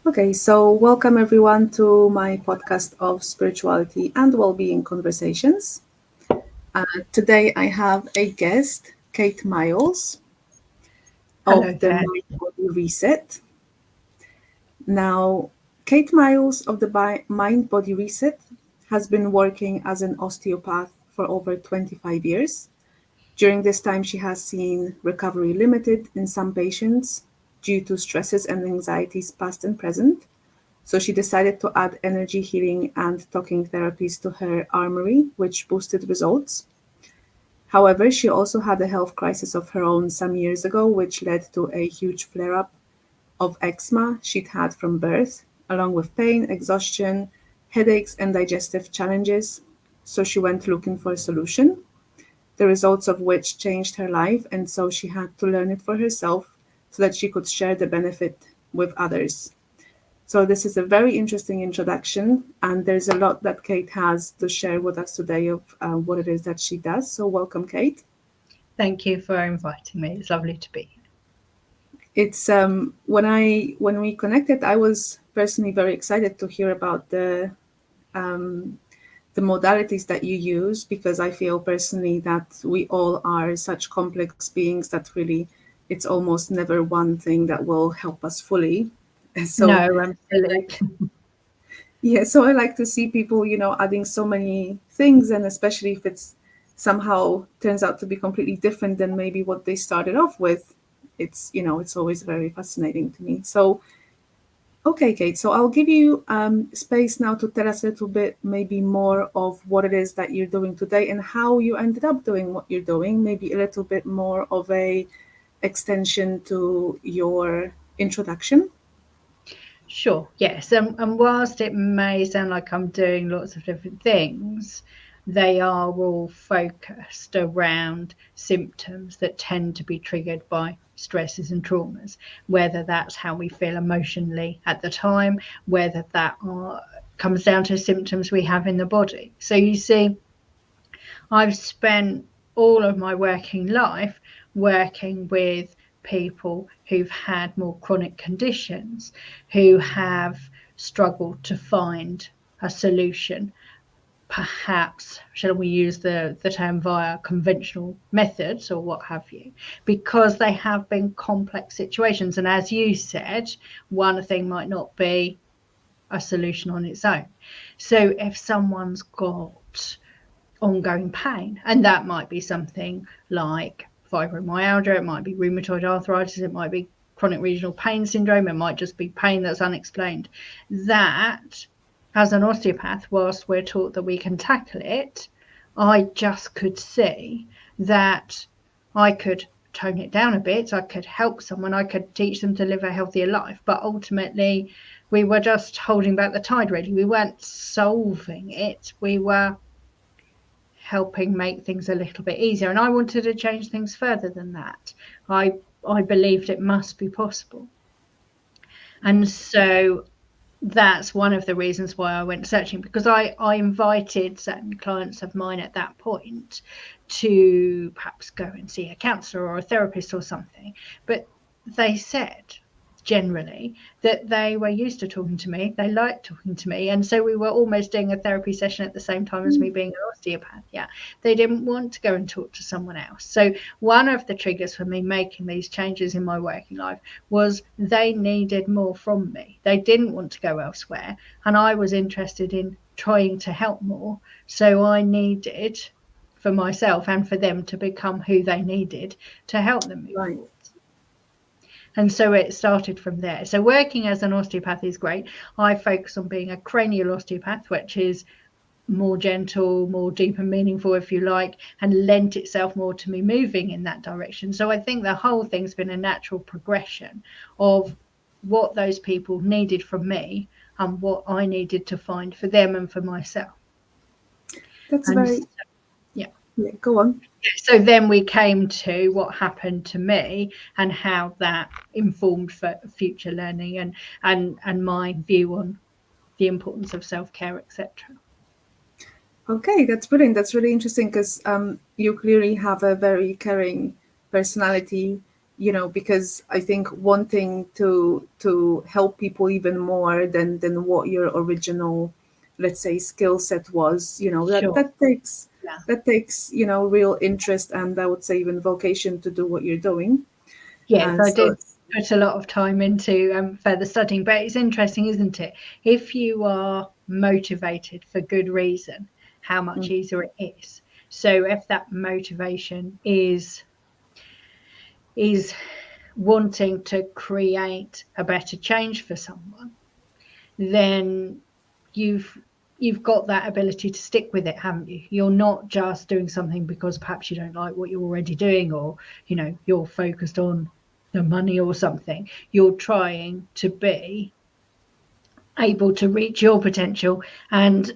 Okay, so welcome everyone to my podcast of spirituality and well-being conversations. Today I have a guest, Kate Miles Hello of the there. Mind Body Reset. Now, Kate Miles of the Mind Body Reset has been working as an osteopath for over 25 years. During this time, she has seen recovery limited in some patients due to stresses and anxieties past and present. So she decided to add energy healing and talking therapies to her armoury, which boosted results. However, she also had a health crisis of her own some years ago, which led to a huge flare up of eczema she'd had from birth, along with pain, exhaustion, headaches, and digestive challenges. So she went looking for a solution, the results of which changed her life, and so she had to learn it for herself so that she could share the benefit with others. So this is a very interesting introduction, and there's a lot that Kate has to share with us today of what it is that she does. So welcome, Kate. Thank you for inviting me. It's lovely to be here. It's when we connected, I was personally very excited to hear about um, the modalities that you use, because I feel personally that we all are such complex beings that really it's almost never one thing that will help us fully. So No, like absolutely. Yeah, so I like to see people, adding so many things, and especially if it's somehow turns out to be completely different than maybe what they started off with. It's always very fascinating to me. So, okay, Kate, so I'll give you space now to tell us a little bit, maybe more of what it is that you're doing today and how you ended up doing what you're doing, maybe a little bit more of a extension to your introduction. Sure, yes. And whilst it may sound like I'm doing lots of different things, they are all focused around symptoms that tend to be triggered by stresses and traumas, whether that's how we feel emotionally at the time, whether comes down to symptoms we have in the body. So you see, I've spent all of my working life working with people who've had more chronic conditions, who have struggled to find a solution. Perhaps, shall we use the term via conventional methods or what have you, because they have been complex situations. And as you said, one thing might not be a solution on its own. So if someone's got ongoing pain. And that might be something like fibromyalgia, it might be rheumatoid arthritis, it might be chronic regional pain syndrome, it might just be pain that's unexplained. That, as an osteopath, whilst we're taught that we can tackle it, I just could see that I could tone it down a bit, I could help someone, I could teach them to live a healthier life. But ultimately, we were just holding back the tide, really. We weren't solving it, we were helping make things a little bit easier. And I wanted to change things further than that. I I believed it must be possible. And so that's one of the reasons why I went searching, because I invited certain clients of mine at that point to perhaps go and see a counsellor or a therapist or something. But they said generally that they were used to talking to me, they liked talking to me, and so we were almost doing a therapy session at the same time as me being an osteopath. Yeah, they didn't want to go and talk to someone else. So one of the triggers for me making these changes in my working life was they needed more from me. They didn't want to go elsewhere, and I was interested in trying to help more. So I needed for myself and for them to become who they needed to help them move Right. forward. And so it started from there. So working as an osteopath is great. I focus on being a cranial osteopath, which is more gentle, more deep and meaningful, if you like, and lent itself more to me moving in that direction. So I think the whole thing's been a natural progression of what those people needed from me and what I needed to find for them and for myself. That's And very, yeah. yeah, go on. So then we came to what happened to me and how that informed for future learning and my view on the importance of self-care, etc. Okay, that's brilliant. That's really interesting because you clearly have a very caring personality. because I think wanting to help people even more than what your original, let's say, skill set was, that Sure. that takes Yeah. that takes real interest, and I would say even vocation to do what you're doing. Yes, And I so did it's, put a lot of time into further studying, but it's interesting, isn't it? If you are motivated for good reason, how much mm, easier it is. So if that motivation is wanting to create a better change for someone, then you've you've got that ability to stick with it, haven't you? You're not just doing something because perhaps you don't like what you're already doing, or you're focused on the money or something. You're trying to be able to reach your potential and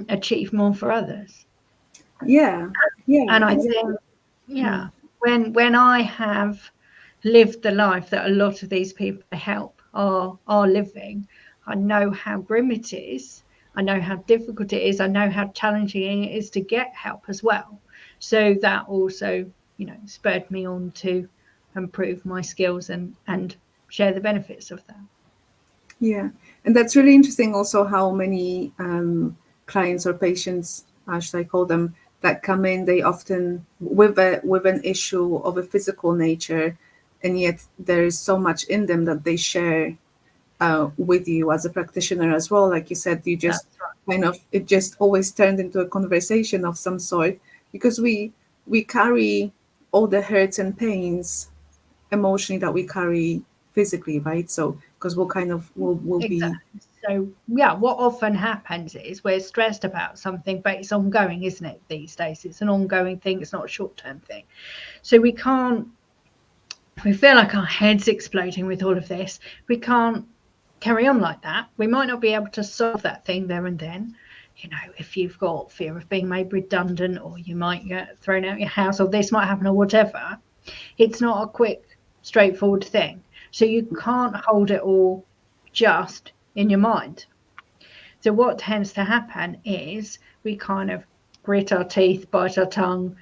achieve more for others. yeah, yeah, And I exactly. think, yeah, Mm, when I have lived the life that a lot of these people I help are living, I know how grim it is. I know how difficult it is. I know how challenging it is to get help as well. So that also, spurred me on to improve my skills and share the benefits of that. yeah, and that's really interesting. Also, how many clients or patients, should I call them, that come in, they often with an issue of a physical nature, and yet there is so much in them that they share with you as a practitioner as well. Like you said, you just That's right. kind of, it just always turned into a conversation of some sort, because we carry all the hurts and pains emotionally that we carry physically, right? So because we'll kind of will be, Exactly. So, yeah, what often happens is we're stressed about something, but it's ongoing, isn't it? These days, it's an ongoing thing. It's not a short-term thing. So we feel like our head's exploding with all of this. We can't carry on like that. We might not be able to solve that thing there and then. If you've got fear of being made redundant, or you might get thrown out your house, or this might happen, or whatever, it's not a quick, straightforward thing. So you can't hold it all just in your mind. So what tends to happen is we kind of grit our teeth, bite our tongue,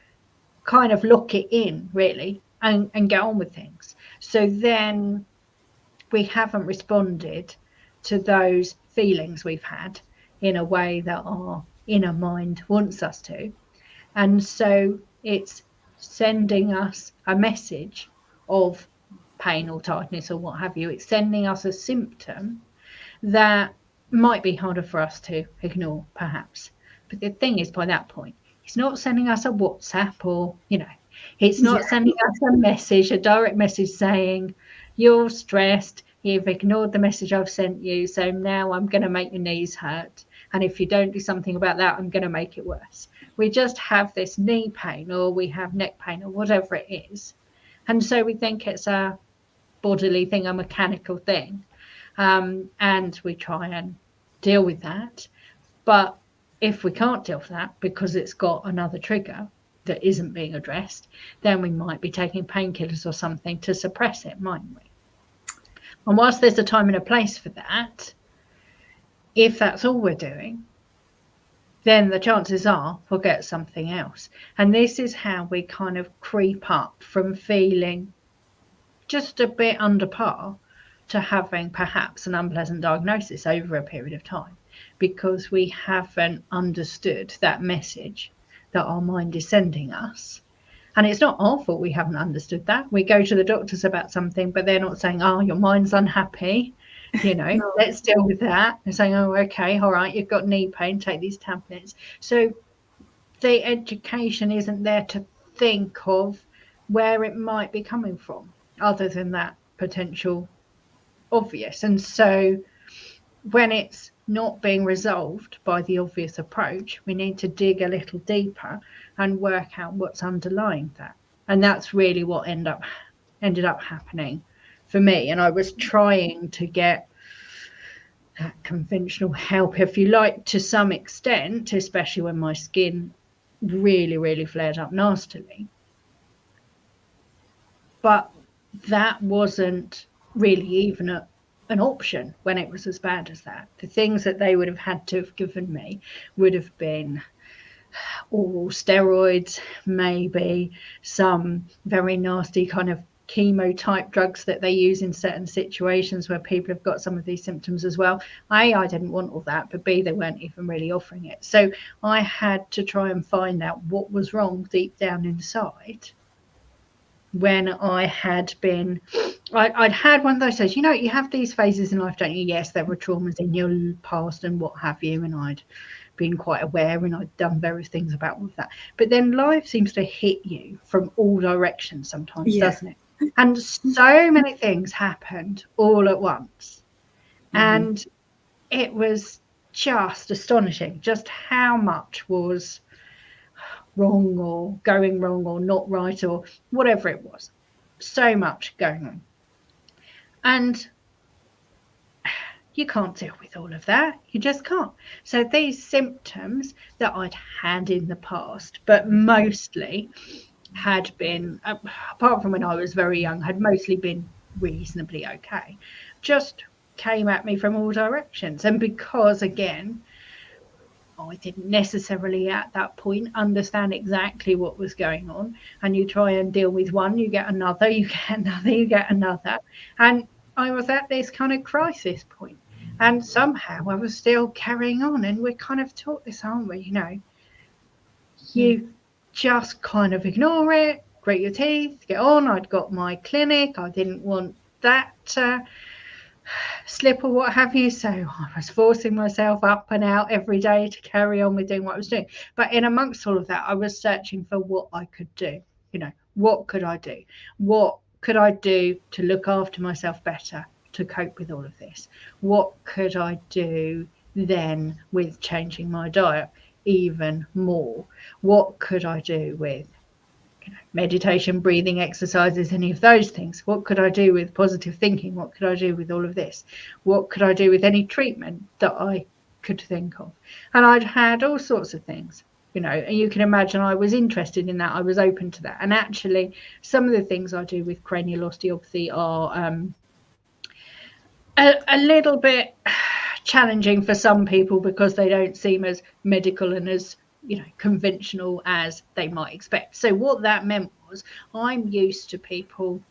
kind of lock it in really, and get on with things. So then we haven't responded to those feelings we've had in a way that our inner mind wants us to. And so it's sending us a message of pain or tiredness or what have you. It's sending us a symptom that might be harder for us to ignore, perhaps. But the thing is, by that point, it's not sending us a WhatsApp, or, it's yeah, not sending us a message, a direct message saying, you're stressed, you've ignored the message I've sent you, so now I'm going to make your knees hurt. And if you don't do something about that, I'm going to make it worse. We just have this knee pain, or we have neck pain, or whatever it is. And so we think it's a bodily thing, a mechanical thing. And we try and deal with that. But if we can't deal with that because it's got another trigger that isn't being addressed, then we might be taking painkillers or something to suppress it, mightn't we? And whilst there's a time and a place for that, if that's all we're doing, then the chances are we'll get something else. And this is how we kind of creep up from feeling just a bit under par to having perhaps an unpleasant diagnosis over a period of time, because we haven't understood that message that our mind is sending us. And it's not our fault we haven't understood that. We go to the doctors about something, but they're not saying, oh, your mind's unhappy, no, let's deal with that. They're saying, oh, okay, all right, you've got knee pain, take these tablets. So the education isn't there to think of where it might be coming from, other than that potential obvious. And so when it's not being resolved by the obvious approach, we need to dig a little deeper and work out what's underlying that. And that's really what ended up happening for me. And I was trying to get that conventional help, if you like, to some extent, especially when my skin really, really flared up nastily. But that wasn't really even an option when it was as bad as that. The things that they would have had to have given me would have been oral steroids, maybe some very nasty kind of chemo type drugs that they use in certain situations where people have got some of these symptoms as well. I didn't want all that, but B, they weren't even really offering it. So I had to try and find out what was wrong deep down inside when I had been, I'd had one of those days, you have these phases in life, don't you? Yes, there were traumas in your past and what have you, and I'd been quite aware and I'd done various things about all of that. But then life seems to hit you from all directions sometimes, doesn't it? And so many things happened all at once. And it was just astonishing just how much was wrong or going wrong or not right or whatever it was. So much going on. And you can't deal with all of that. You just can't. So these symptoms that I'd had in the past, but mostly had been, apart from when I was very young, had mostly been reasonably okay, just came at me from all directions. And because, again, I didn't necessarily at that point understand exactly what was going on, and you try and deal with one, you get another, you get another, you get another. And I was at this kind of crisis point. And somehow I was still carrying on. And we're kind of taught this, aren't we? You just kind of ignore it, grit your teeth, get on. I'd got my clinic. I didn't want that slip or what have you. So I was forcing myself up and out every day to carry on with doing what I was doing. But in amongst all of that, I was searching for what I could do. What could I do? What could I do to look after myself better, to cope with all of this? What could I do then with changing my diet even more? What could I do with meditation, breathing exercises, any of those things? What could I do with positive thinking? What could I do with all of this? What could I do with any treatment that I could think of? And I'd had all sorts of things, and you can imagine I was interested in that. I was open to that. And actually, some of the things I do with cranial osteopathy are a little bit challenging for some people because they don't seem as medical and as conventional as they might expect. So what that meant was I'm used to people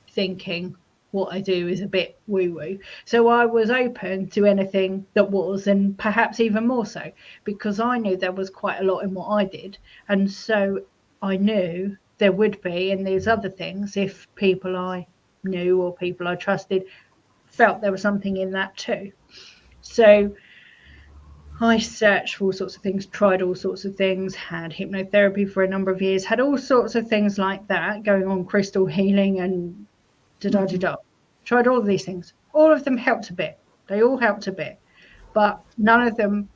thinking what I do is a bit woo-woo. So I was open to anything that was, and perhaps even more so, because I knew there was quite a lot in what I did. And so I knew there would be, and there's other things, if people I knew or people I trusted felt there was something in that too. So I searched for all sorts of things, tried all sorts of things, had hypnotherapy for a number of years, had all sorts of things like that going on, crystal healing and da-da-da-da. Tried all of these things. All of them helped a bit. They all helped a bit. But none of them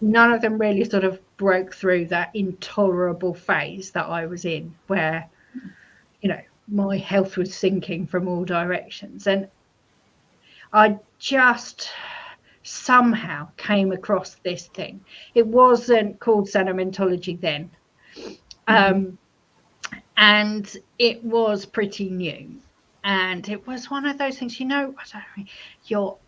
really sort of broke through that intolerable phase that I was in where, my health was sinking from all directions. And I just somehow came across this thing. It wasn't called Sanomentology then. And it was pretty new. And it was one of those things, you're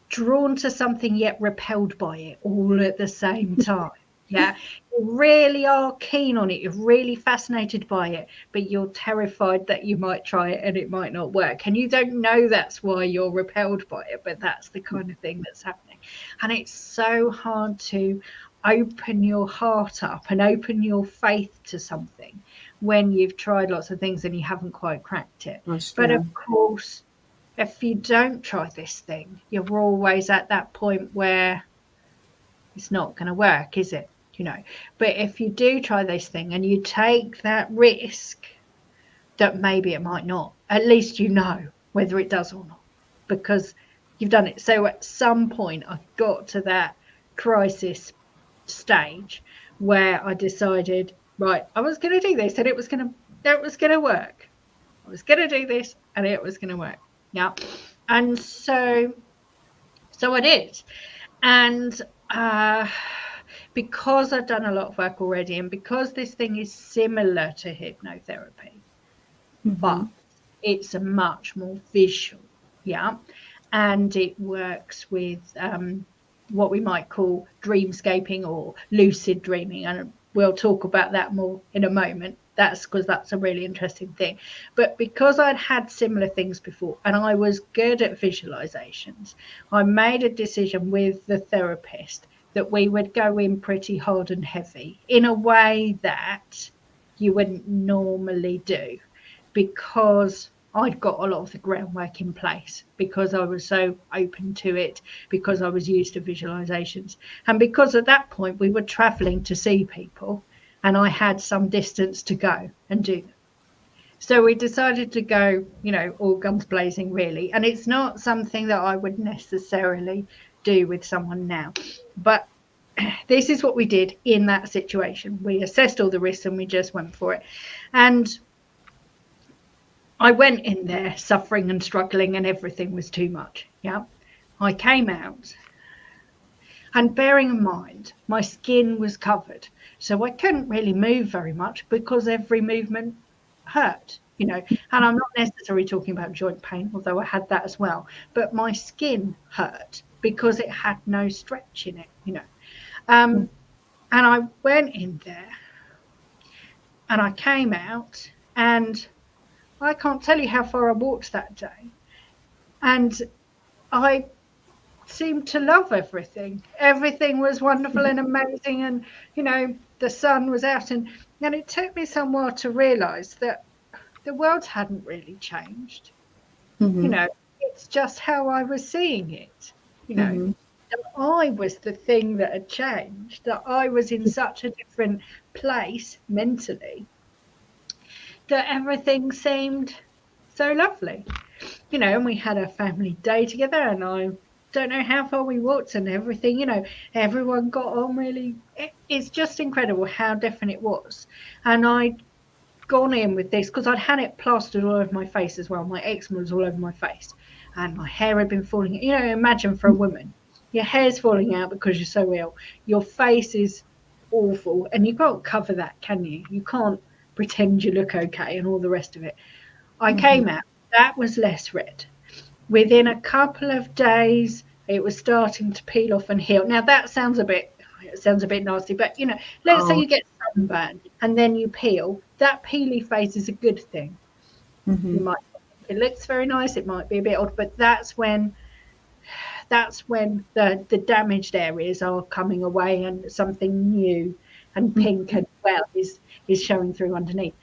drawn to something yet repelled by it all at the same time. Yeah, you really are keen on it. You're really fascinated by it, but you're terrified that you might try it and it might not work. And you don't know that's why you're repelled by it, but that's the kind of thing that's happening. And it's so hard to open your heart up and open your faith to something when you've tried lots of things and you haven't quite cracked it. But of course, if you don't try this thing, you're always at that point where it's not going to work, is it? But if you do try this thing and you take that risk that maybe it might not, at least you know whether it does or not, because you've done it. So at some point I got to that crisis stage where I decided, right, I was going to do this and it was going to work. I was going to do this and it was going to work. Yeah. And so I did. And because I've done a lot of work already, and because this thing is similar to hypnotherapy, but it's a much more visual, and it works with what we might call dreamscaping or lucid dreaming, and we'll talk about that more in a moment. That's because that's a really interesting thing. But because I'd had similar things before and I was good at visualizations, I made a decision with the therapist that we would go in pretty hard and heavy in a way that you wouldn't normally do, because I'd got a lot of the groundwork in place, because I was so open to it, because I was used to visualizations. And because at that point we were traveling to see people and I had some distance to go and do them. So we decided to go, all guns blazing, really. And it's not something that I would necessarily do with someone now. But this is what we did in that situation. We assessed all the risks and we just went for it. And I went in there suffering and struggling and everything was too much. Yeah. I came out, and bearing in mind, my skin was covered. So I couldn't really move very much because every movement hurt, and I'm not necessarily talking about joint pain, although I had that as well, but my skin hurt because it had no stretch in it, and I went in there and I came out, and I can't tell you how far I walked that day. And I seemed to love everything. Everything was wonderful and amazing, and the sun was out, and it took me some while to realize that the world hadn't really changed. It's just how I was seeing it. That I was the thing that had changed, that I was in such a different place mentally, that everything seemed so lovely. And we had a family day together, and I don't know how far we walked and everything, everyone got on really. It's just incredible how different it was. And I'd gone in with this because I'd had it plastered all over my face as well. My eczema was all over my face and my hair had been falling. Imagine for a woman, your hair's falling out because you're so ill. Your face is awful and you can't cover that, can you? You can't pretend you look okay and all the rest of it. I came out, that was less red. Within a couple of days, it was starting to peel off and heal. Now that sounds a bit nasty, but let's say you get sunburn and then you peel. That peely face is a good thing. You might think it looks very nice, it might be a bit odd, but that's when the damaged areas are coming away and something new and pink and well is showing through underneath.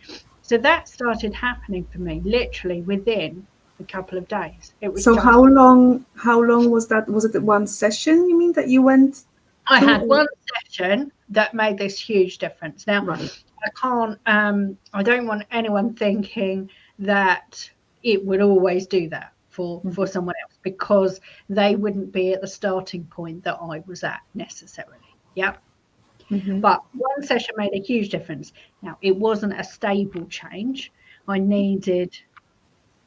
So that started happening for me literally within a couple of days. It was. So how long was that? Was it one session, you mean, that you went? I had one session that made this huge difference. Now, right. I can't, I don't want anyone thinking that it would always do that for someone else, because they wouldn't be at the starting point that I was at necessarily. Yeah. But one session made a huge difference. Now, it wasn't a stable change. I needed,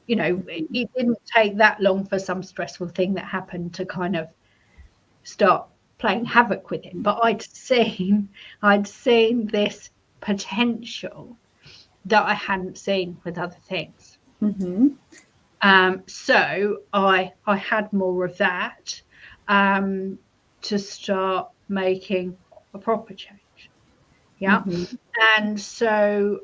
it didn't take that long for some stressful thing that happened to kind of start playing havoc with it. But I'd seen this potential that I hadn't seen with other things. So I had more of that to start making a proper change. Yeah. And so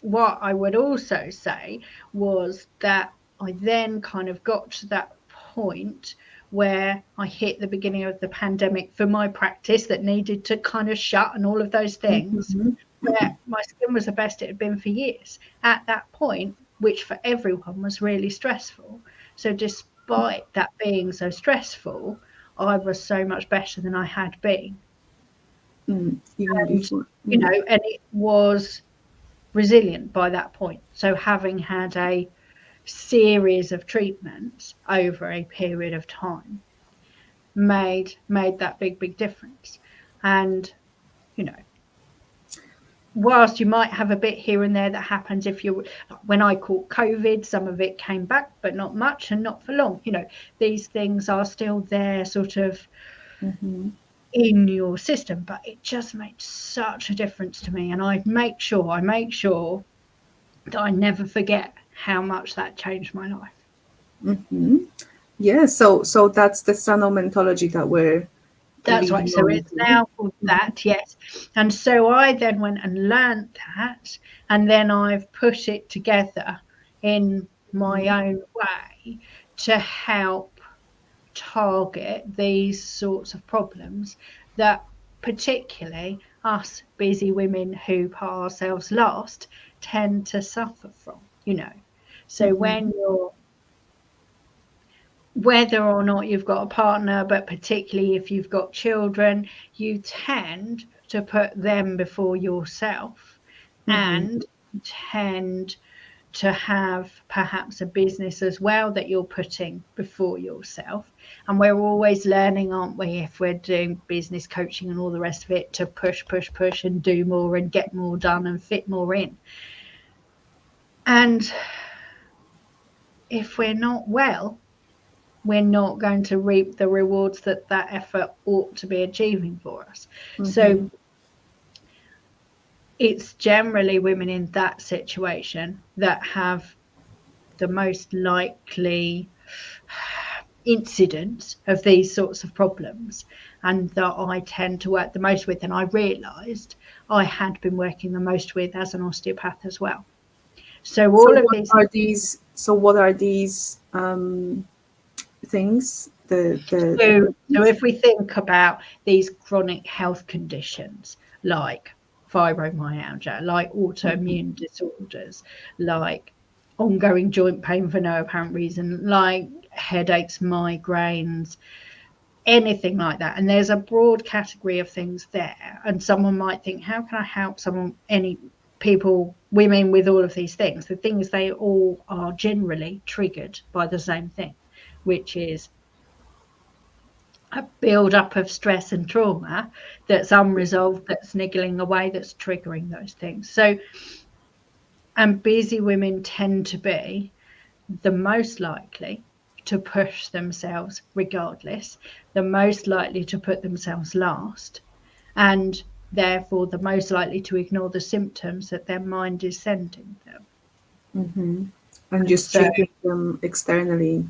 what I would also say was that I then kind of got to that point where I hit the beginning of the pandemic for my practice that needed to kind of shut and all of those things, where my skin was the best it had been for years at that point, which for everyone was really stressful. So despite that being so stressful, I was so much better than I had been. Even before. And it was resilient by that point. So having had a series of treatments over a period of time made that big difference. And whilst you might have a bit here and there that happens, when I caught COVID, some of it came back, but not much and not for long. These things are still there sort of in your system, but it just made such a difference to me. And I make sure that I never forget how much that changed my life. Yeah, so that's the Sanomentology that we're That's right. So known it's to. now called that, yes. And so I then went and learned that, and then I've put it together in my own way to help target these sorts of problems that particularly us busy women who put ourselves last tend to suffer from, you know. So when you're, whether or not you've got a partner, but particularly if you've got children, you tend to put them before yourself and tend to have perhaps a business as well that you're putting before yourself. And we're always learning, aren't we, if we're doing business coaching and all the rest of it, to push, push, push and do more and get more done and fit more in. And if we're not well, we're not going to reap the rewards that that effort ought to be achieving for us. So it's generally women in that situation that have the most likely incidence of these sorts of problems, and that I tend to work the most with. And I realised I had been working the most with as an osteopath as well. So all of these. What are these things? So if we think about these chronic health conditions like fibromyalgia, like autoimmune disorders, like ongoing joint pain for no apparent reason, like headaches, migraines, anything like that. And there's a broad category of things there. And someone might think, how can I help any people, women with all of these things? The thing is, they all are generally triggered by the same thing, which is a build-up of stress and trauma that's unresolved, that's niggling away, that's triggering those things. So, and busy women tend to be the most likely to push themselves regardless, the most likely to put themselves last, and therefore the most likely to ignore the symptoms that their mind is sending them. And just treating them externally,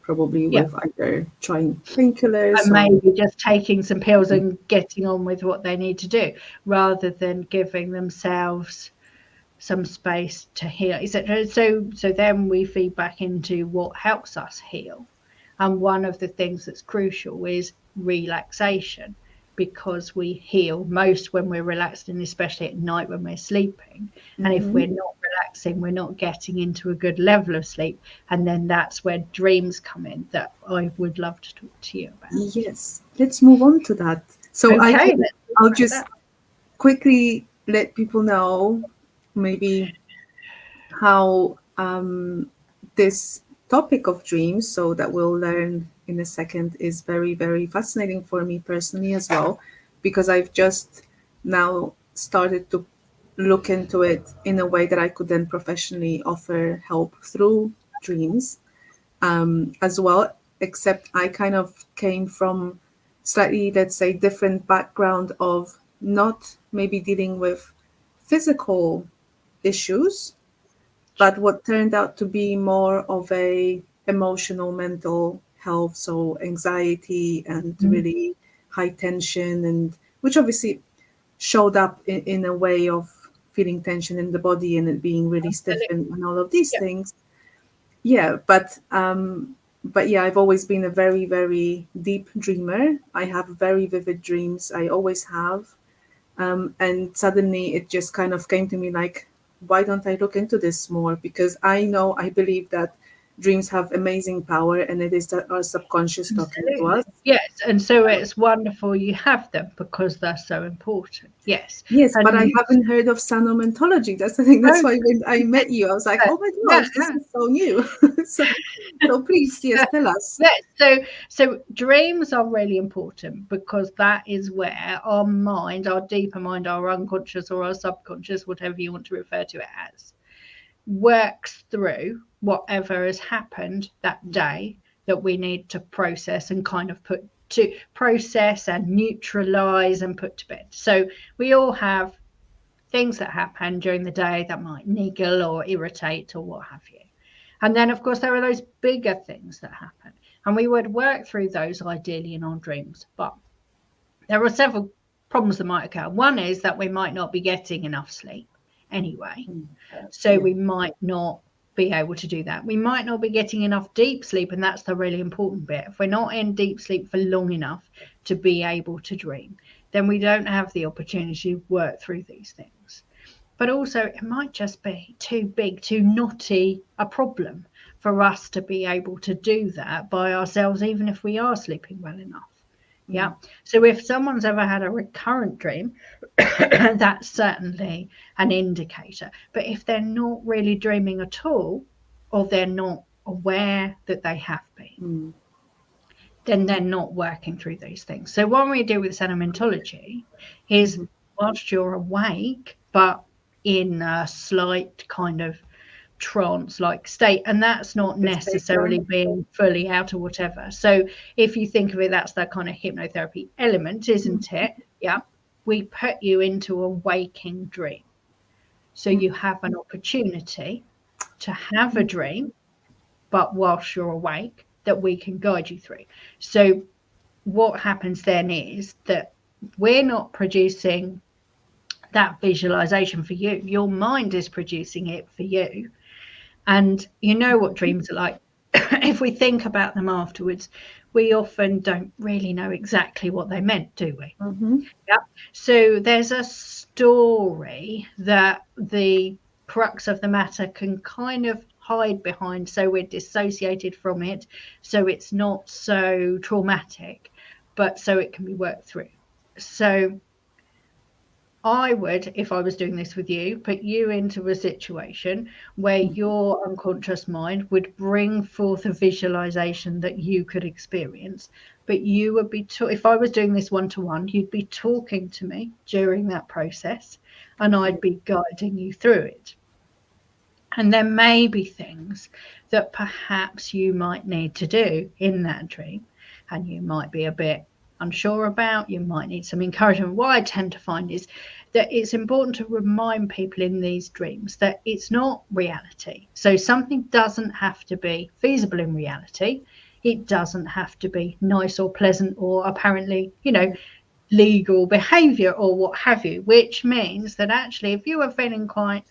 probably with either trying painkillers and maybe just taking some pills and getting on with what they need to do, rather than giving themselves some space to heal, etc. So then we feed back into what helps us heal. And one of the things that's crucial is relaxation, because we heal most when we're relaxed, and especially at night when we're sleeping. And if we're not relaxing, we're not getting into a good level of sleep. And then that's where dreams come in, that I would love to talk to you about. Yes, let's move on to that. So I'll just quickly let people know maybe how this topic of dreams, so that we'll learn in a second, is very, very fascinating for me personally as well, because I've just now started to look into it in a way that I could then professionally offer help through dreams as well, except I kind of came from slightly, let's say, different background of not maybe dealing with physical issues, but what turned out to be more of a emotional, mental health, so anxiety and really high tension, and which obviously showed up in a way of feeling tension in the body and it being really stiff and all of these things. But yeah, I've always been a very, very deep dreamer. I have very vivid dreams. I always have. And suddenly it just kind of came to me like, why don't I look into this more? Because I believe that dreams have amazing power, and it is our subconscious talking to us. Yes, and so it's wonderful you have them, because they're so important. Yes, but I haven't heard of Sanomentology. That's the thing. That's why when I met you, I was like, oh my gosh, this is so new. so please, yes, tell us. Yes, so dreams are really important, because that is where our mind, our deeper mind, our unconscious or our subconscious, whatever you want to refer to it as, works through whatever has happened that day that we need to process and kind of process and neutralize and put to bed. So we all have things that happen during the day that might niggle or irritate or what have you. And then, of course, there are those bigger things that happen. And we would work through those ideally in our dreams. But there are several problems that might occur. One is that we might not be getting enough sleep anyway. So Yeah. we might not be able to do that. We might not be getting enough deep sleep, and that's the really important bit. If we're not in deep sleep for long enough to be able to dream, then we don't have the opportunity to work through these things. But also, it might just be too big, too knotty a problem for us to be able to do that by ourselves, even if we are sleeping well enough. Yeah. So if someone's ever had a recurrent dream, that's certainly an indicator. But if they're not really dreaming at all, or they're not aware that they have been, then they're not working through these things. So what we do with Sanomentology is, whilst you're awake, but in a slight kind of trance-like state, and that's not necessarily being fully out or whatever. So if you think of it, that's that kind of hypnotherapy element, isn't it? Yeah. We put you into a waking dream. So you have an opportunity to have a dream, but whilst you're awake, that we can guide you through. So what happens then is that we're not producing that visualization for you. Your mind is producing it for you. And you know what dreams are like. If we think about them afterwards, we often don't really know exactly what they meant, do we? Yeah. So there's a story that the crux of the matter can kind of hide behind, so we're dissociated from it, so it's not so traumatic, but so it can be worked through. So I would, if I was doing this with you, put you into a situation where your unconscious mind would bring forth a visualization that you could experience, but you would be, if I was doing this one-to-one, you'd be talking to me during that process, and I'd be guiding you through it. And there may be things that perhaps you might need to do in that dream, and you might be a bit unsure about, you might need some encouragement. What I tend to find is that it's important to remind people in these dreams that it's not reality. So something doesn't have to be feasible in reality. It doesn't have to be nice or pleasant or apparently, legal behavior or what have you, which means that actually if you are feeling quite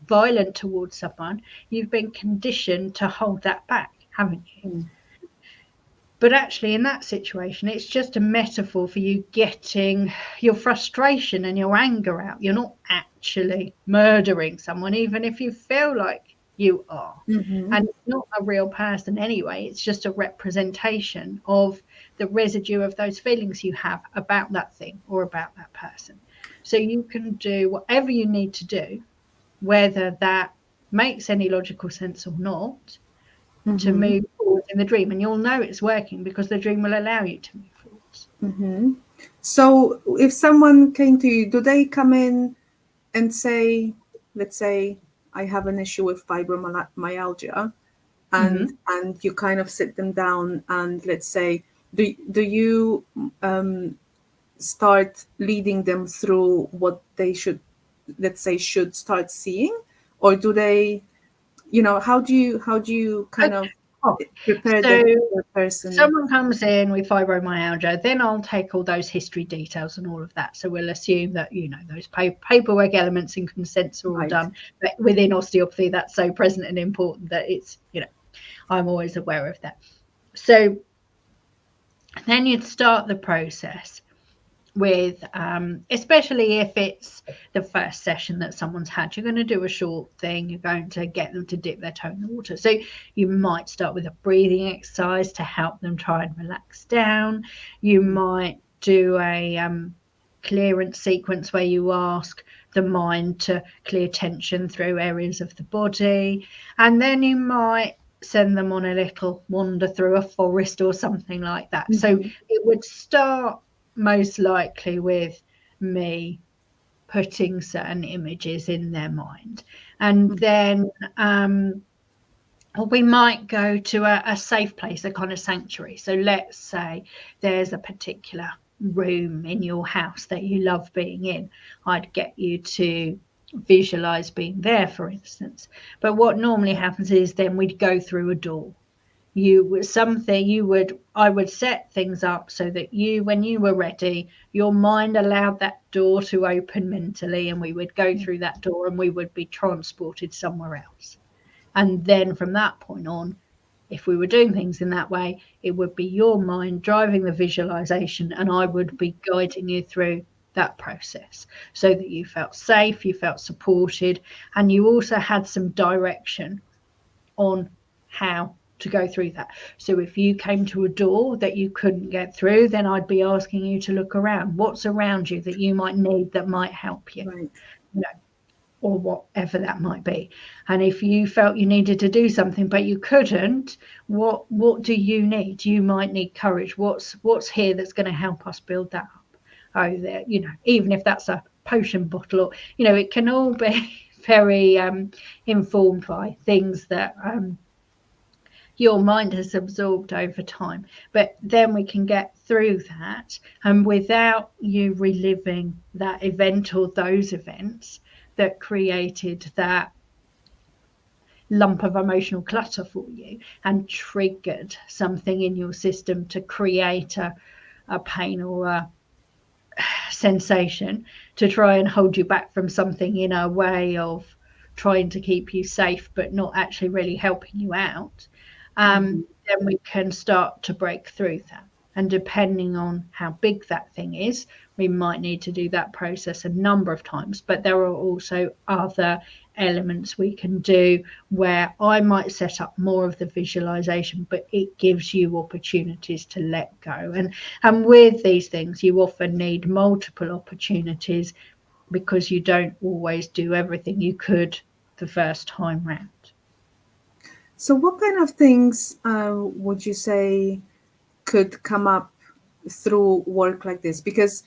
violent towards someone, you've been conditioned to hold that back, haven't you? But actually in that situation, it's just a metaphor for you getting your frustration and your anger out. You're not actually murdering someone, even if you feel like you are. And it's not a real person anyway. It's just a representation of the residue of those feelings you have about that thing or about that person. So you can do whatever you need to do, whether that makes any logical sense or not, to move forward in the dream, and you'll know it's working because the dream will allow you to move forwards. So if someone came to you, do they come in and say, let's say I have an issue with fibromyalgia, and you kind of sit them down and let's say, do you start leading them through what they should start seeing, or do they, how do you kind of prepare the person? Someone comes in with fibromyalgia, then I'll take all those history details and all of that. So we'll assume that, those paperwork elements and consents are all done. But within osteopathy, that's so present and important that it's, I'm always aware of that. So then you'd start the process with, especially if it's the first session that someone's had, you're going to do a short thing. You're going to get them to dip their toe in the water. So you might start with a breathing exercise to help them try and relax down. You might do a clearance sequence where you ask the mind to clear tension through areas of the body. And then you might send them on a little wander through a forest or something like that. So it would start most likely with me putting certain images in their mind, and then we might go to a safe place, a kind of sanctuary. So let's say there's a particular room in your house that you love being in. I'd get you to visualize being there, for instance. But what normally happens is then we'd go through a door. I would set things up so that when you were ready, your mind allowed that door to open mentally, and we would go through that door and we would be transported somewhere else. And then from that point on, if we were doing things in that way, it would be your mind driving the visualization, and I would be guiding you through that process so that you felt safe, you felt supported, and you also had some direction on how to go through that. So if you came to a door that you couldn't get through, then I'd be asking you to look around. What's around you that you might need that might help you? Right. You know, or whatever that might be. And if you felt you needed to do something but you couldn't, what do you need? You might need courage. What's here that's going to help us build that up? Oh, there, even if that's a potion bottle, or it can all be very informed by things that your mind has absorbed over time. But then we can get through that, and without you reliving that event or those events that created that lump of emotional clutter for you and triggered something in your system to create a pain or a sensation to try and hold you back from something in a way of trying to keep you safe but not actually really helping you out, then we can start to break through that. And depending on how big that thing is, we might need to do that process a number of times. But there are also other elements we can do where I might set up more of the visualization, but it gives you opportunities to let go. And with these things, you often need multiple opportunities because you don't always do everything you could the first time round. So what kind of things would you say could come up through work like this? Because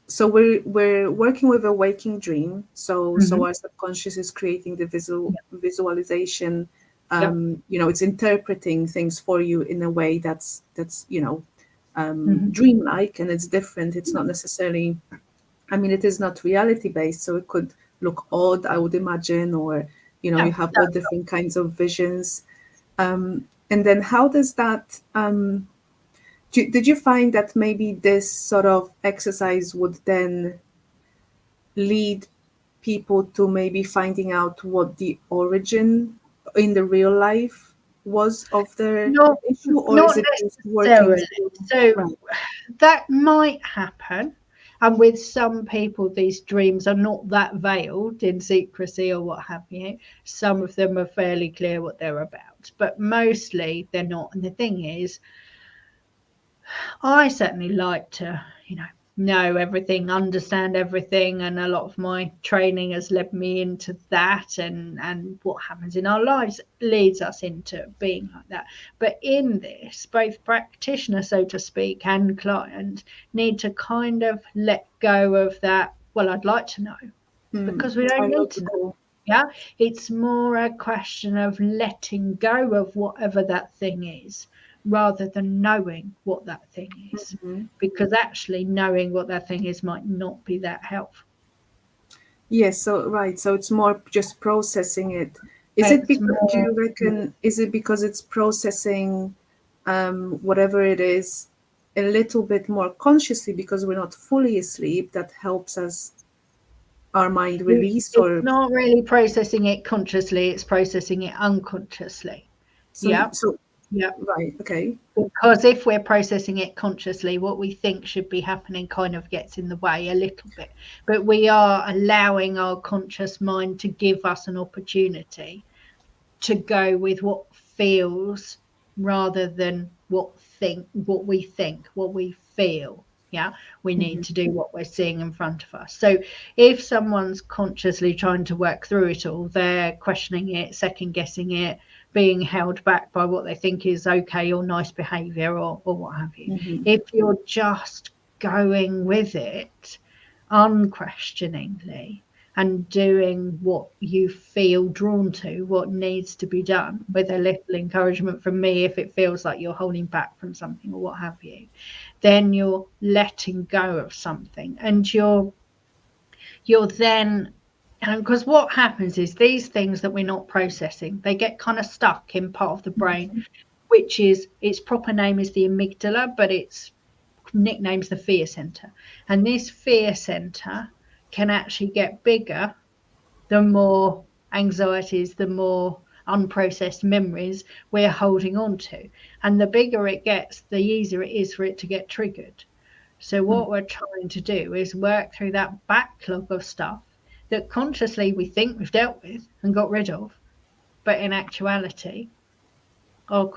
so we're working with a waking dream, so our subconscious is creating the visualization. It's interpreting things for you in a way that's dreamlike, and it's different. It's not necessarily, it is not reality based, so it could look odd, I would imagine, or you have all different kinds of visions. And then how does that did you find that maybe this sort of exercise would then lead people to maybe finding out what the origin in the real life was of their issue, or not is it just working? So that might happen. And with some people, these dreams are not that veiled in secrecy or what have you. Some of them are fairly clear what they're about, but mostly they're not. And the thing is, I certainly like to, know everything, understand everything, and a lot of my training has led me into that, and what happens in our lives leads us into being like that. But in this, both practitioner, so to speak, and client need to kind of let go of that, well, I'd like to know, because we don't need to know. Yeah, it's more a question of letting go of whatever that thing is, rather than knowing what that thing is, because actually knowing what that thing is might not be that helpful. Yes, so it's more just processing it. Is it because, do you reckon, is it because it's processing whatever it is a little bit more consciously because we're not fully asleep, that helps us, our mind release? It's not really processing it consciously, it's processing it unconsciously. Yeah, right, okay. Because if we're processing it consciously, what we think should be happening kind of gets in the way a little bit. But we are allowing our conscious mind to give us an opportunity to go with what feels rather than what we think, what we feel. Yeah, we need to do what we're seeing in front of us. So if someone's consciously trying to work through it all, they're questioning it, second guessing it, being held back by what they think is okay or nice behavior or what have you. If you're just going with it unquestioningly and doing what you feel drawn to, what needs to be done, with a little encouragement from me if it feels like you're holding back from something or what have you, then you're letting go of something, and you're then, because what happens is these things that we're not processing, they get kind of stuck in part of the brain which is, its proper name is the amygdala, but its nickname's the fear center. And this fear center can actually get bigger the more anxieties, the more unprocessed memories we're holding on to. And the bigger it gets, the easier it is for it to get triggered. So what we're trying to do is work through that backlog of stuff that consciously we think we've dealt with and got rid of, but in actuality, our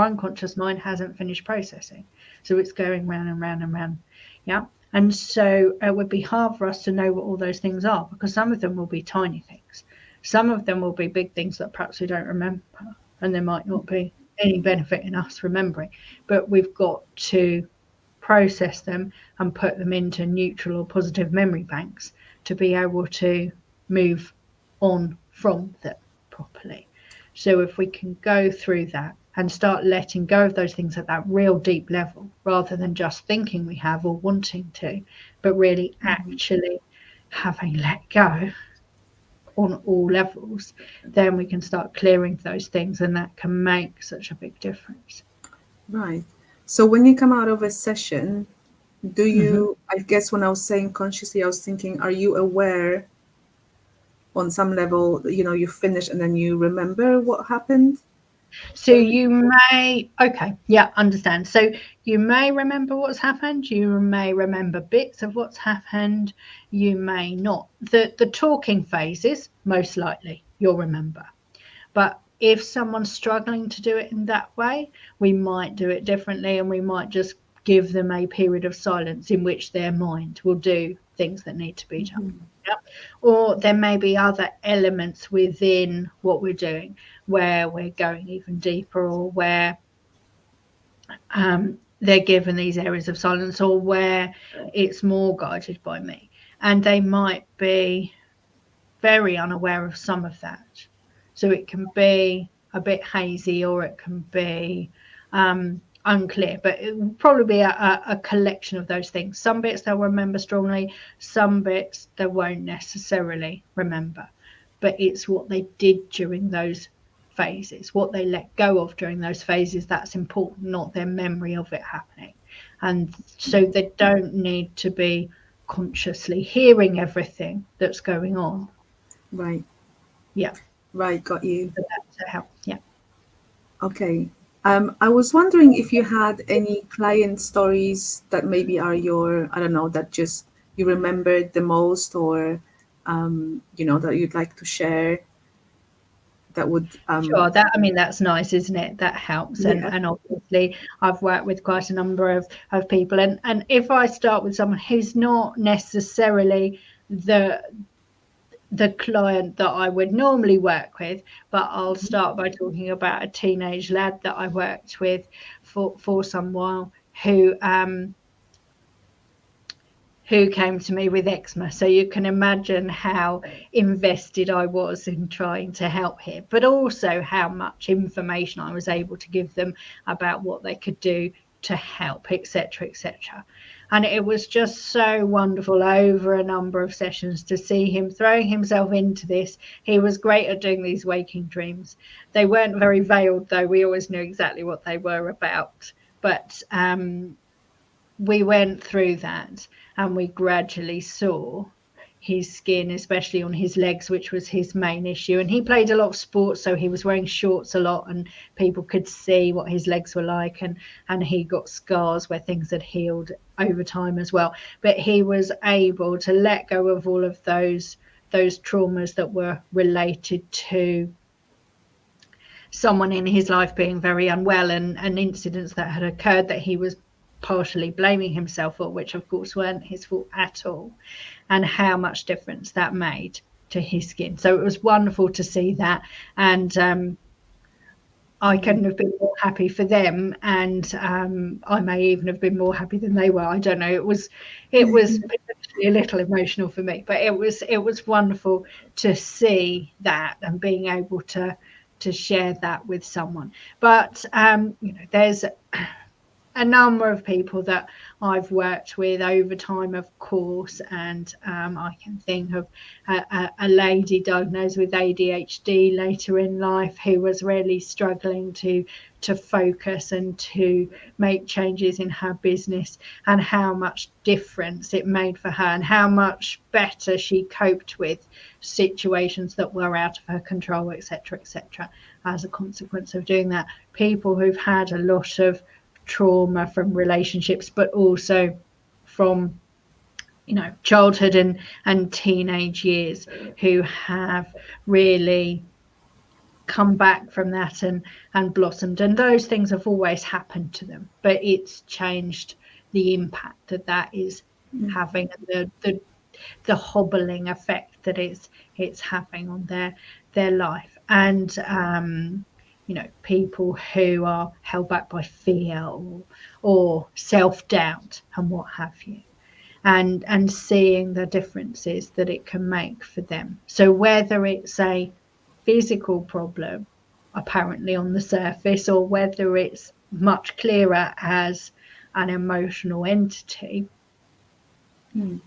unconscious mind hasn't finished processing. So it's going round and round and round. Yeah. And so it would be hard for us to know what all those things are, because some of them will be tiny things. Some of them will be big things that perhaps we don't remember, and there might not be any benefit in us remembering. But we've got to process them and put them into neutral or positive memory banks to be able to move on from them properly. So if we can go through that and start letting go of those things at that real deep level, rather than just thinking we have or wanting to, but really actually having let go on all levels, then we can start clearing those things, and that can make such a big difference. Right. So when you come out of a session, do you, I guess when I was saying consciously, I was thinking, are you aware on some level, you finish and then you remember what happened? So you may, understand. So you may remember what's happened. You may remember bits of what's happened. You may not. The talking phases, most likely, you'll remember. But if someone's struggling to do it in that way, we might do it differently, and we might just give them a period of silence in which their mind will do things that need to be done. Yeah. Or there may be other elements within what we're doing where we're going even deeper, or where they're given these areas of silence, or where it's more guided by me. And they might be very unaware of some of that. So it can be a bit hazy, or it can be unclear, but it will probably be a collection of those things. Some bits they'll remember strongly, some bits they won't necessarily remember, but it's what they did during those phases, what they let go of during those phases, that's important, not their memory of it happening. And so they don't need to be consciously hearing everything that's going on. Right. Yeah. Right, got you. So that's a help. Yeah. Okay. I was wondering if you had any client stories that maybe are your, I don't know, that just you remembered the most, or that you'd like to share. That would Sure. That's nice, isn't it? That helps. yeah. And obviously I've worked with quite a number of people. And if I start with someone who's not necessarily the client that I would normally work with, but I'll start by talking about a teenage lad that I worked with for some while, who came to me with eczema. So you can imagine how invested I was in trying to help him, but also how much information I was able to give them about what they could do to help, etc., etc. And it was just so wonderful over a number of sessions to see him throwing himself into this. He was great at doing these waking dreams. They weren't very veiled, though. We always knew exactly what they were about. But we went through that, and we gradually saw his skin, especially on his legs, which was his main issue. And he played a lot of sports, so he was wearing shorts a lot, and people could see what his legs were like, and he got scars where things had healed over time as well. But he was able to let go of all of those traumas that were related to someone in his life being very unwell, and incidents that had occurred that he was partially blaming himself for, which of course weren't his fault at all, and how much difference that made to his skin. So it was wonderful to see that, and I couldn't have been more happy for them, and I may even have been more happy than they were. I don't know. It was a little emotional for me, but it was wonderful to see that and being able to share that with someone. But there's a number of people that I've worked with over time, of course, and I can think of a lady diagnosed with ADHD later in life who was really struggling to focus and to make changes in her business, and how much difference it made for her and how much better she coped with situations that were out of her control, etc., etc., as a consequence of doing that. People who've had a lot of trauma from relationships, but also from childhood and teenage years, who have really come back from that and blossomed, and those things have always happened to them, but it's changed the impact that is having, the hobbling effect that it's having on their life. And people who are held back by fear or self-doubt and what have you, and seeing the differences that it can make for them. So whether it's a physical problem apparently on the surface, or whether it's much clearer as an emotional entity,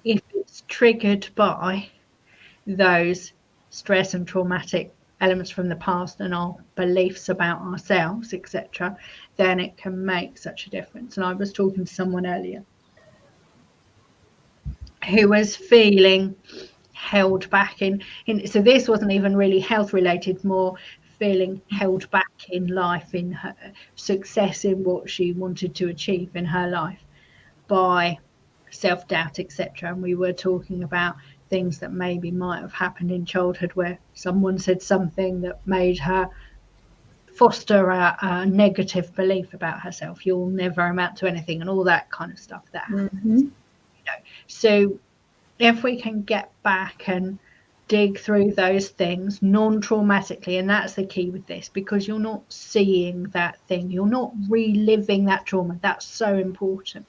if it's triggered by those stress and traumatic elements from the past and our beliefs about ourselves, etc., then it can make such a difference. And I was talking to someone earlier who was feeling held back in so this wasn't even really health related, more feeling held back in life, in her success, in what she wanted to achieve in her life, by self-doubt, etc. And we were talking about things that maybe might have happened in childhood, where someone said something that made her foster a negative belief about herself. You'll never amount to anything, and all that kind of stuff that happens. So if we can get back and dig through those things non-traumatically, and that's the key with this, because you're not seeing that thing, you're not reliving that trauma. That's so important.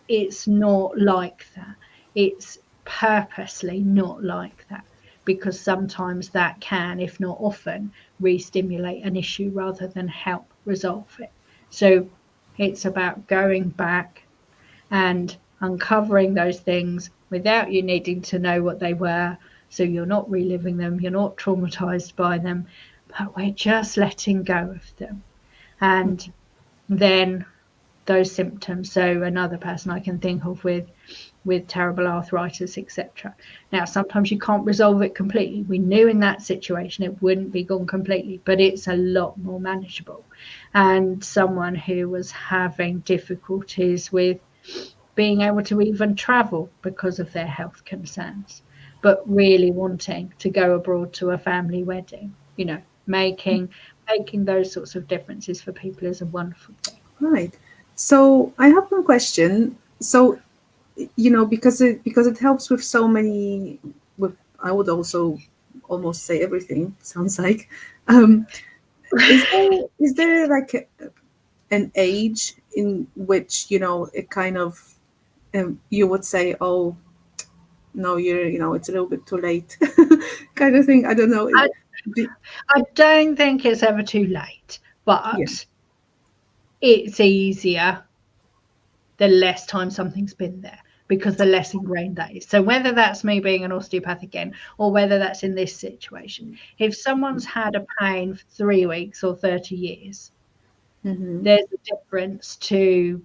It's not like that. It's purposely not like that, because sometimes that can, if not often, re-stimulate an issue rather than help resolve it. So it's about going back and uncovering those things without you needing to know what they were, so you're not reliving them, you're not traumatized by them, but we're just letting go of them. And then those symptoms, so another person I can think of with terrible arthritis, etc. Now, sometimes you can't resolve it completely. We knew in that situation it wouldn't be gone completely, but it's a lot more manageable. And someone who was having difficulties with being able to even travel because of their health concerns, but really wanting to go abroad to a family wedding, making those sorts of differences for people is a wonderful thing. Right. So I have one question. So, because it helps with so many, I would also almost say everything, sounds like. Is there like an age in which, it kind of, you would say, oh, no, it's a little bit too late kind of thing? I don't know. I don't think it's ever too late, but it's easier the less time something's been there, because the less ingrained that is. So whether that's me being an osteopath again, or whether that's in this situation, if someone's had a pain for 3 weeks or 30 years, there's a difference to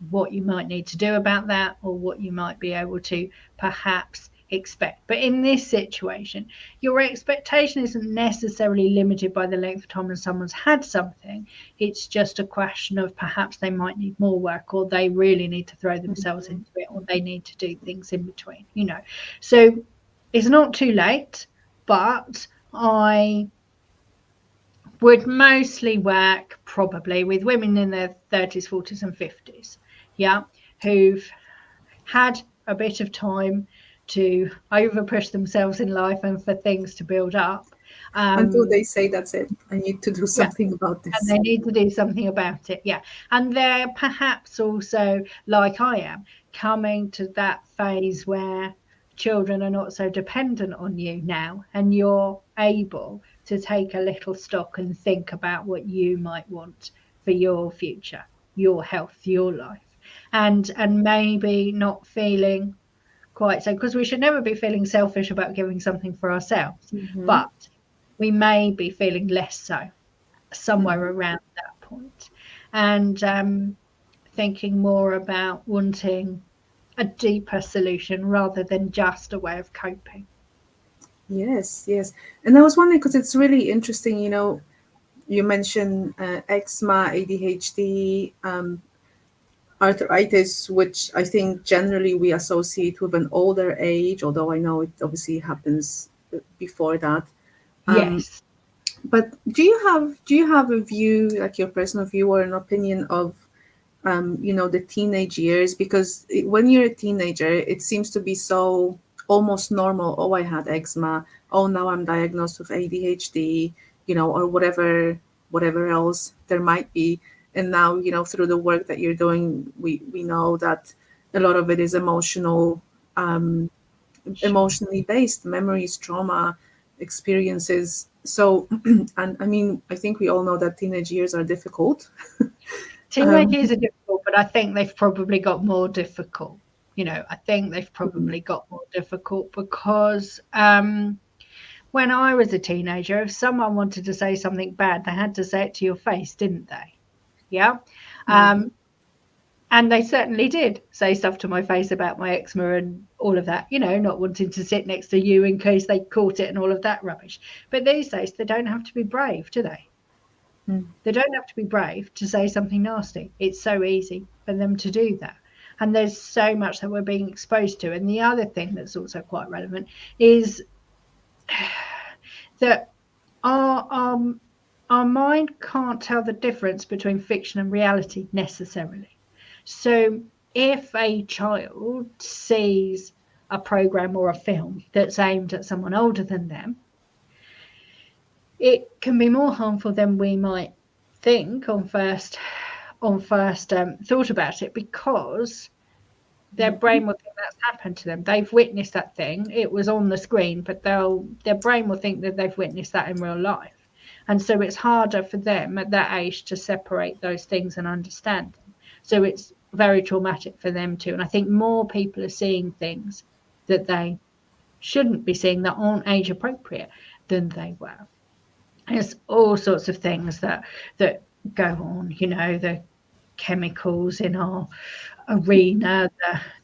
what you might need to do about that, or what you might be able to perhaps expect. But in this situation, your expectation isn't necessarily limited by the length of time when someone's had something. It's just a question of perhaps they might need more work, or they really need to throw themselves into it, or they need to do things in between, So it's not too late, but I would mostly work probably with women in their 30s, 40s and 50s, who've had a bit of time to over push themselves in life and for things to build up. Until they say, that's it, I need to do something about this. And they need to do something about it, And they're perhaps also, like I am, coming to that phase where children are not so dependent on you now, and you're able to take a little stock and think about what you might want for your future. your health, your life, and maybe not feeling quite so, because we should never be feeling selfish about giving something for ourselves, Mm-hmm. but we may be feeling less so somewhere Mm-hmm. around that point, and thinking more about wanting a deeper solution rather than just a way of coping. Yes, yes. And I was wondering because it's really interesting, you mentioned eczema, ADHD, arthritis, which I think generally we associate with an older age, although I know it obviously happens before that. Um, Yes. but do you have a view, like your personal view or an opinion of the teenage years? Because when you're a teenager, it seems to be so almost normal. Oh, I had eczema. Oh, now I'm diagnosed with ADHD, or whatever else there might be. And now, through the work that you're doing, we know that a lot of it is um, Sure. emotionally based, memories, trauma, experiences. So, and I mean, I think we all know that teenage years are difficult. Teenage Um, years are difficult, but I think they've probably got more difficult. I think they've probably got more difficult because when I was a teenager, if someone wanted to say something bad, they had to say it to your face, didn't they? Yeah. mhm. Um, and they certainly did say stuff to my face about my eczema and all of that, not wanting to sit next to you in case they caught it and all of that rubbish. But these days, they don't have to be brave, do they? Mm. They don't have to be brave to say something nasty. It's so easy for them to do that. And there's so much that we're being exposed to. And the other thing that's also quite relevant is that our, um, our mind can't tell the difference between fiction and reality necessarily. So if a child sees a program or a film that's aimed at someone older than them, it can be more harmful than we might think on first thought about it, because their Mhm. brain will think that's happened to them. They've witnessed that thing. It was on the screen, but their brain will think that they've witnessed that in real life. And so it's harder for them at that age to separate those things and understand them. So it's very traumatic for them too. And I think more people are seeing things that they shouldn't be seeing, that aren't age appropriate, than they were. There's all sorts of things that go on, the chemicals in our arena,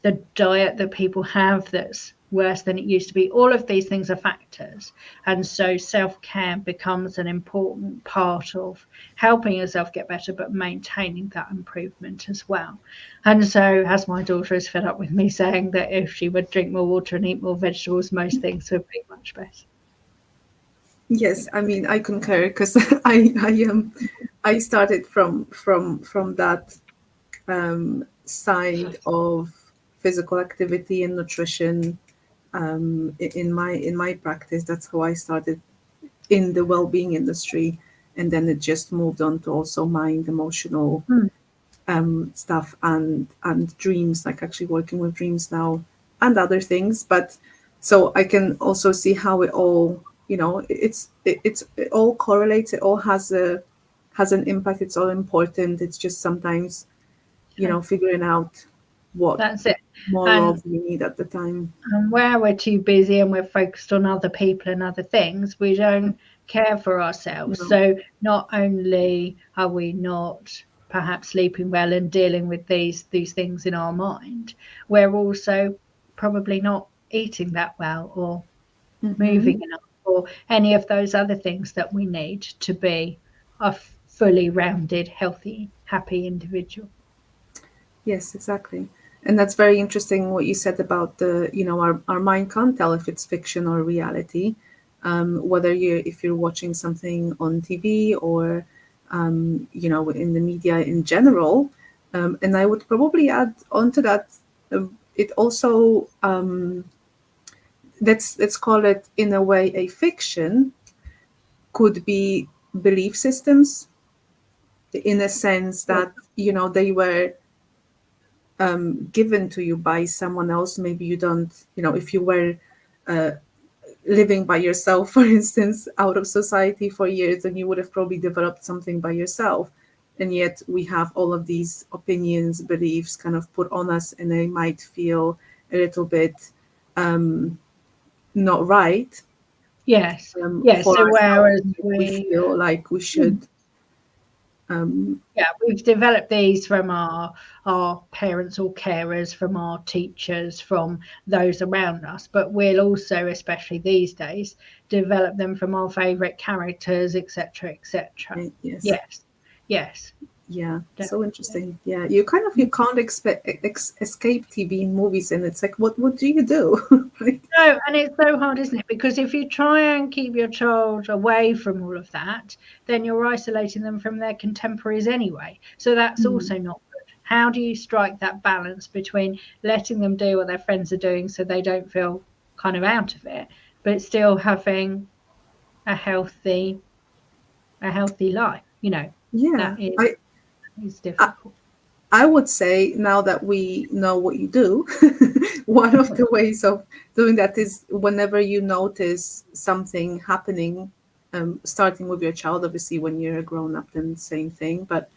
the diet that people have that's worse than it used to be. All of these things are factors. And so self-care becomes an important part of helping yourself get better, but maintaining that improvement as well. And so, as my daughter is fed up with me saying that if she would drink more water and eat more vegetables, most things would be much better. Yes, I mean I concur because I started from that side of physical activity and nutrition in my practice. That's how I started in the well-being industry, and then it just moved on to also mind, emotional Mm, stuff, and dreams, like actually working with dreams now and other things. But so I can also see how it all, it all correlates. It all has an impact. It's all important. It's just sometimes so figuring out what that's it. more And of you need at the time. And where we're too busy and we're focused on other people and other things, we don't care for ourselves. No. So not only are we not perhaps sleeping well and dealing with these things in our mind, we're also probably not eating that well, or Hmm. moving enough, or any of those other things that we need to be a fully rounded, healthy, happy individual. Yes, exactly. And that's very interesting what you said about our mind can't tell if it's fiction or reality, whether if you're watching something on TV or, in the media in general. And I would probably add on to that, it also, let's call it in a way a fiction, could be belief systems in a sense Sure. that, they were given to you by someone else. Maybe you don't, if you were uh, living by yourself, for instance, out of society for years, then you would have probably developed something by yourself. and yet we have all of these opinions, beliefs kind of put on us, and they might feel a little bit not right Yes. Yes. for So ourselves. whereas We feel like we should. yeah, we've developed these from our parents or carers, from our teachers, from those around us, but we'll also, especially these days, develop them from our favorite characters, etc., etc. Yes. Yes. Yes. Yeah, so Definitely. interesting. Yeah, you can't escape TV and movies, and it's like, what do you do? Right? No, and it's so hard, isn't it? Because if you try and keep your child away from all of that, then you're isolating them from their contemporaries anyway. So that's Mm. also not good. How do you strike that balance between letting them do what their friends are doing so they don't feel kind of out of it, but still having a healthy life? Yeah, That is I difficult. I would say, now that we know what you do, one of the ways of doing that is whenever you notice something happening, starting with your child, obviously when you're a grown up, then same thing, but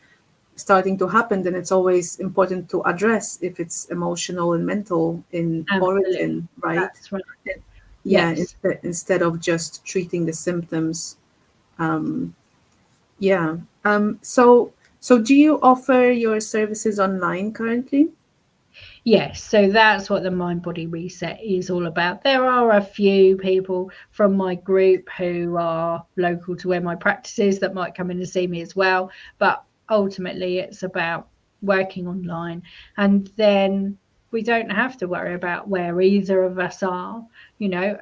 starting to happen, then it's always important to address if it's emotional and mental in Absolutely. origin, right? That's right. Yeah, Yes. instead of just treating the symptoms. Um, yeah. So do you offer your services online currently? Yes, so that's what the Mind Body Reset is all about. There are a few people from my group who are local to where my practice is that might come in and see me as well, but ultimately it's about working online, and then we don't have to worry about where either of us are.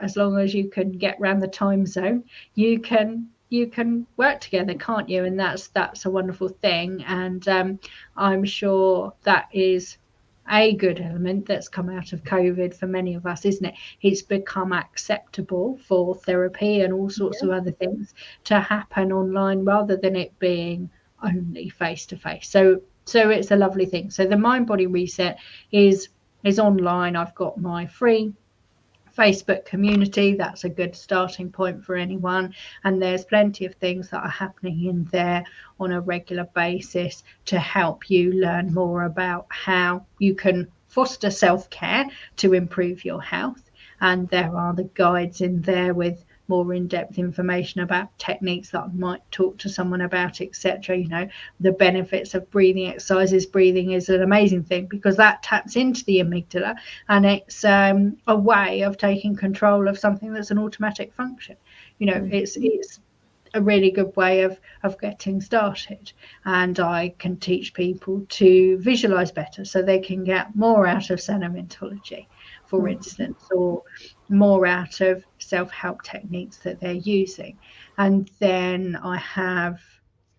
As long as you can get around the time zone, you can work together, can't you? And that's a wonderful thing, and I'm sure that is a good element that's come out of COVID for many of us, isn't it? It's become acceptable for therapy and all sorts Yeah. of other things to happen online rather than it being only face to face. So it's a lovely thing. So the Mind Body Reset is online. I've got my free Facebook community. That's a good starting point for anyone. And there's plenty of things that are happening in there on a regular basis to help you learn more about how you can foster self care to improve your health. And there are the guides in there with more in-depth information about techniques that I might talk to someone about, etc. The benefits of breathing exercises. Breathing is an amazing thing because that taps into the amygdala, and it's a way of taking control of something that's an automatic function. It's a really good way of getting started. And I can teach people to visualize better so they can get more out of Sanomentology, for Mhm. instance, or more out of self-help techniques that they're using. And then I have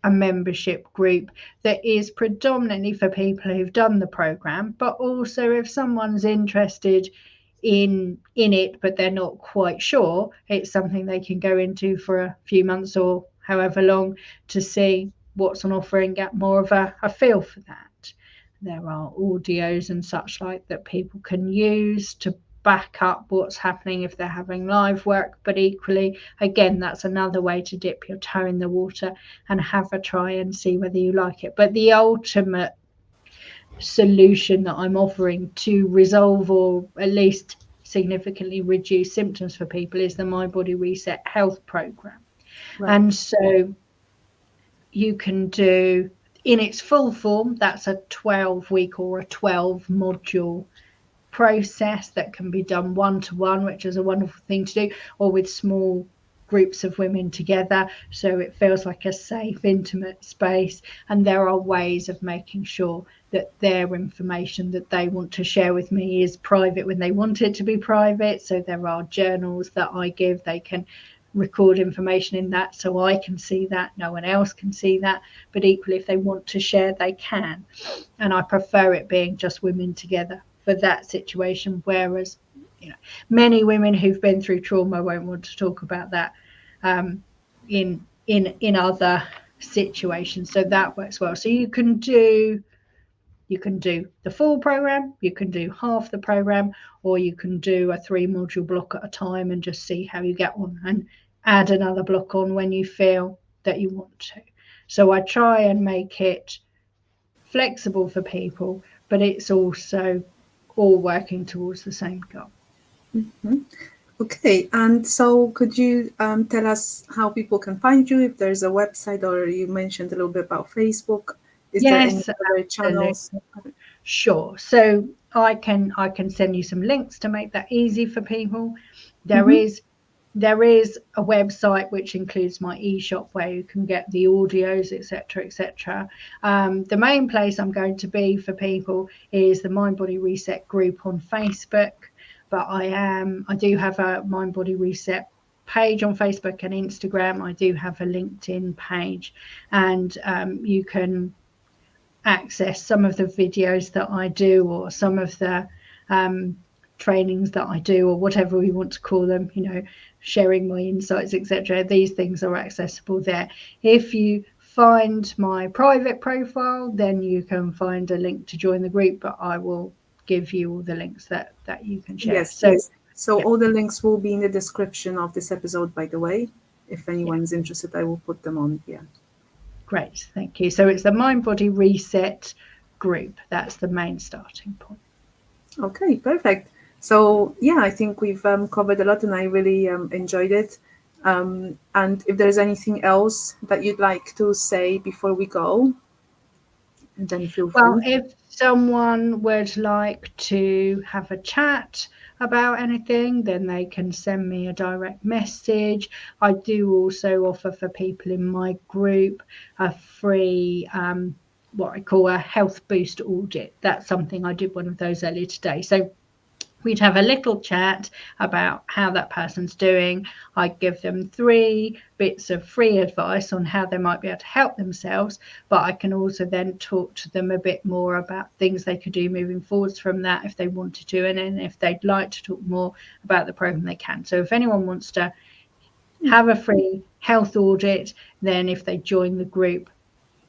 a membership group that is predominantly for people who've done the program, but also if someone's interested in it but they're not quite sure, it's something they can go into for a few months or however long to see what's on offer and get more of a feel for that. There are audios and such like that people can use to back up what's happening if they're having live work, but equally, again, that's another way to dip your toe in the water and have a try and see whether you like it. But the ultimate solution that I'm offering to resolve or at least significantly reduce symptoms for people is the My Body Reset Health Program. Right. And so you can do, in its full form, that's a 12-week or a 12 module process that can be done one to one, which is a wonderful thing to do, or with small groups of women together. So it feels like a safe, intimate space. And there are ways of making sure that their information that they want to share with me is private when they want it to be private. So there are journals that I give, they can record information in that so I can see that, no one else can see that, but equally if they want to share they can. And I prefer it being just women together for that situation, whereas many women who've been through trauma won't want to talk about that in other situations, so that works well. So you can do the full program, you can do half the program, or you can do a 3 module block at a time and just see how you get on and add another block on when you feel that you want to. So I try and make it flexible for people, but it's also all working towards the same goal. Okay, and so could you tell us how people can find you, if there's a website, or you mentioned a little bit about Facebook? Is there any Yes, other channels? absolutely. Sure. So I can send you some links to make that easy for people. There Mm-hmm. is there is a website which includes my e-shop where you can get the audios, etc., etc. The main place I'm going to be for people is the Mind Body Reset group on Facebook, but I do have a Mind Body Reset page on Facebook and Instagram. I do have a LinkedIn page, and you can access some of the videos that I do, or some of the trainings that I do, or whatever we want to call them, sharing my insights, etc. These things are accessible there. If you find my private profile, then you can find a link to join the group, but I will give you all the links that you can share. Yes, So please. So yeah, all the links will be in the description of this episode, by the way. If yeah, anyone's interested, I will put them on. Yeah. great, thank you. So it's the Mind Body Reset group. That's the main starting point. Okay, perfect. So yeah, I think we've covered a lot, and I really enjoyed it. And if there's anything else that you'd like to say before we go, then feel Well, free. if someone would like to have a chat about anything, then they can send me a direct message. I do also offer for people in my group a free, what I call a health boost audit. That's something I did one of those earlier today. So we'd have a little chat about how that person's doing. I'd give them 3 bits of free advice on how they might be able to help themselves, but I can also then talk to them a bit more about things they could do moving forwards from that if they wanted to, and then if they'd like to talk more about the program, they can. So if anyone wants to have a free health audit, then if they join the group,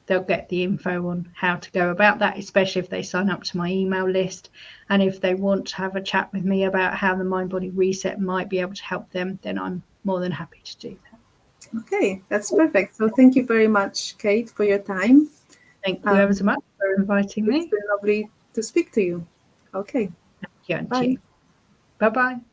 they'll get the info on how to go about that, especially if they sign up to my email list. And if they want to have a chat with me about how the Mind Body Reset might be able to help them, then I'm more than happy to do that. Okay, that's perfect. So thank you very much, Kate, for your time. Thank you ever Um, so much for inviting it's me. been lovely to speak to you. Okay, Thank you, and to bye. you. Bye bye.